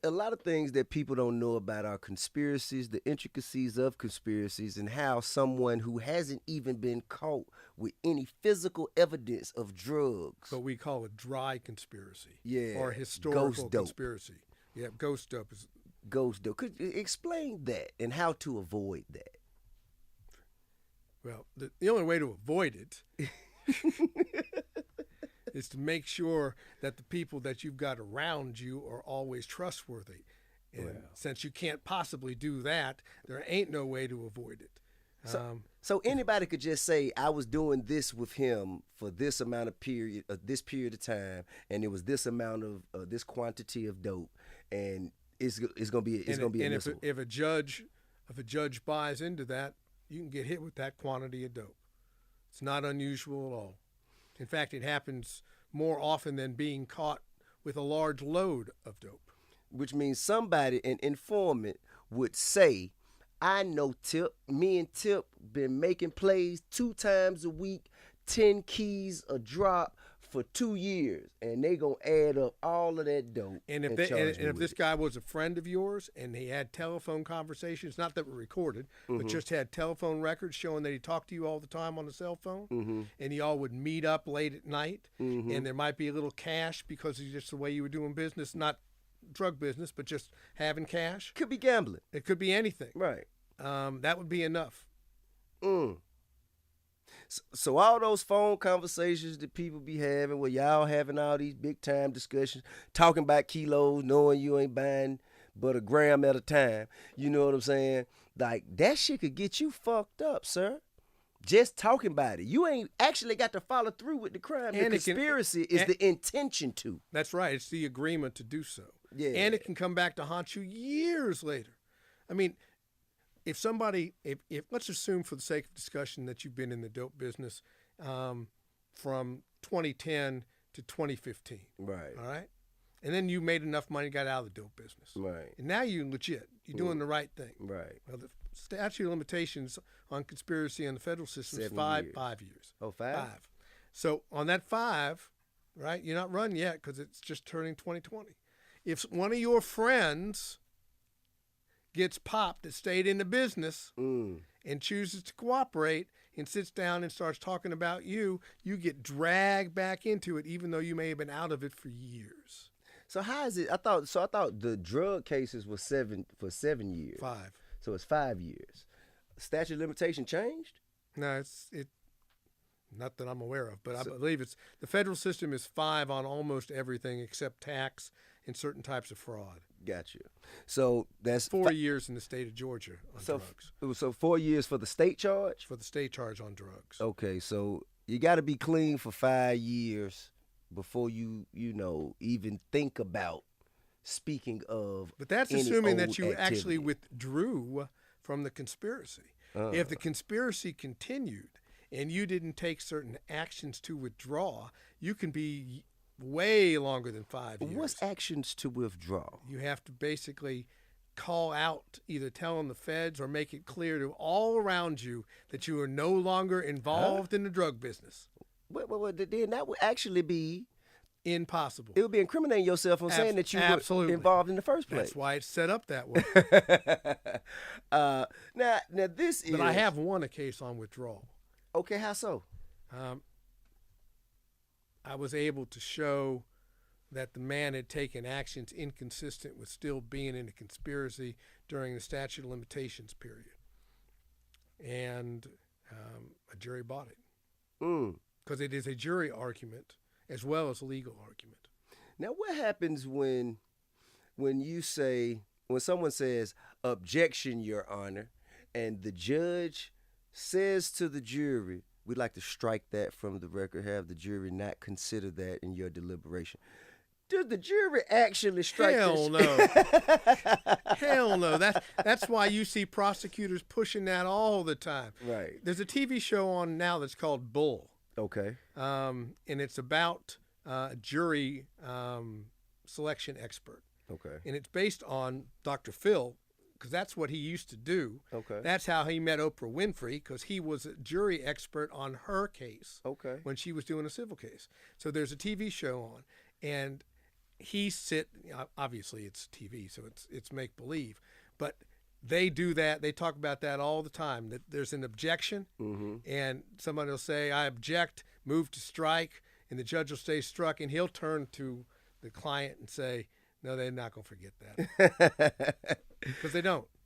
a lot of things that people don't know about our conspiracies, the intricacies of conspiracies, and how someone who hasn't even been caught with any physical evidence of drugs. What we call a dry conspiracy. Yeah. Or a historical Ghost dope. conspiracy. Yeah, ghost dope is. Ghost dope. Could you explain that and how to avoid that? Well, the only way to avoid it is to make sure that the people that you've got around you are always trustworthy. And since you can't possibly do that, there ain't no way to avoid it. So anybody could just say, I was doing this with him for this amount of period, this period of time, and it was this amount of this quantity of dope, and it's gonna be admissible. If a judge buys into that, you can get hit with that quantity of dope. It's not unusual at all. In fact, it happens more often than being caught with a large load of dope. Which means somebody, an informant, would say, I know Tip, me and Tip been making plays 2 times a week, 10 keys a drop for 2 years, and they gonna add up all of that dope. And if this guy was a friend of yours and he had telephone conversations, not that were recorded, but just had telephone records showing that he talked to you all the time on the cell phone, and y'all would meet up late at night, and there might be a little cash because it's just the way you were doing business, not drug business, but just having cash. Could be gambling. It could be anything. Right. That would be enough. So all those phone conversations that people be having, where y'all having all these big time discussions, talking about kilos, knowing you ain't buying but a gram at a time, you know what I'm saying? Like, that shit could get you fucked up, sir. Just talking about it. You ain't actually got to follow through with the crime. And the conspiracy is the intention to. That's right. It's the agreement to do so. Yeah. And it can come back to haunt you years later. I mean, if let's assume for the sake of discussion that you've been in the dope business from 2010 to 2015. Right. All right? And then you made enough money, got out of the dope business. Right. And now you're legit. You're doing the right thing. Right. Well, the statute of limitations on conspiracy in the federal system is 5 years. Oh, 5? 5. So on that 5, right, you're not run yet because it's just turning 2020. If one of your friends gets popped that stayed in the business and chooses to cooperate and sits down and starts talking about you, you get dragged back into it, even though you may have been out of it for years. So how is it? I thought the drug cases were 7 years. 5. So it's 5 years. Statute of limitation changed? No, it's not that I'm aware of, but I believe the federal system is 5 on almost everything except tax and certain types of fraud. Got you. So that's 4 years in the state of Georgia on drugs. So 4 years for the state charge? For the state charge on drugs. Okay, so you got to be clean for 5 years before you even think about speaking of. But that's any assuming that old you activity. actually withdrew from the conspiracy. If the conspiracy continued and you didn't take certain actions to withdraw, you can be way longer than 5 years. What's actions to withdraw? You have to basically call out, either telling the feds or make it clear to all around you that you are no longer involved in the drug business. Then that would actually be impossible. It would be incriminating yourself on saying that you were involved in the first place. That's why it's set up that way. Now this is. But I have won a case on withdrawal. Okay, how so? I was able to show that the man had taken actions inconsistent with still being in a conspiracy during the statute of limitations period. And a jury bought it. Because it is a jury argument as well as a legal argument. Now, what happens when someone says, objection, Your Honor, and the judge says to the jury, we'd like to strike that from the record, have the jury not consider that in your deliberation. Does the jury actually strike Hell that? No. Hell no. That's why you see prosecutors pushing that all the time. Right. There's a TV show on now that's called Bull. Okay. And it's about a jury selection expert. Okay. And it's based on Dr. Phil, because that's what he used to do. Okay. That's how he met Oprah Winfrey, because he was a jury expert on her case. Okay. When she was doing a civil case. So there's a TV show on, and obviously it's TV, so it's make believe, but they do that. They talk about that all the time. That there's an objection, and somebody will say, "I object," move to strike, and the judge will say struck, and he'll turn to the client and say, "No, they're not going to forget that," because they don't.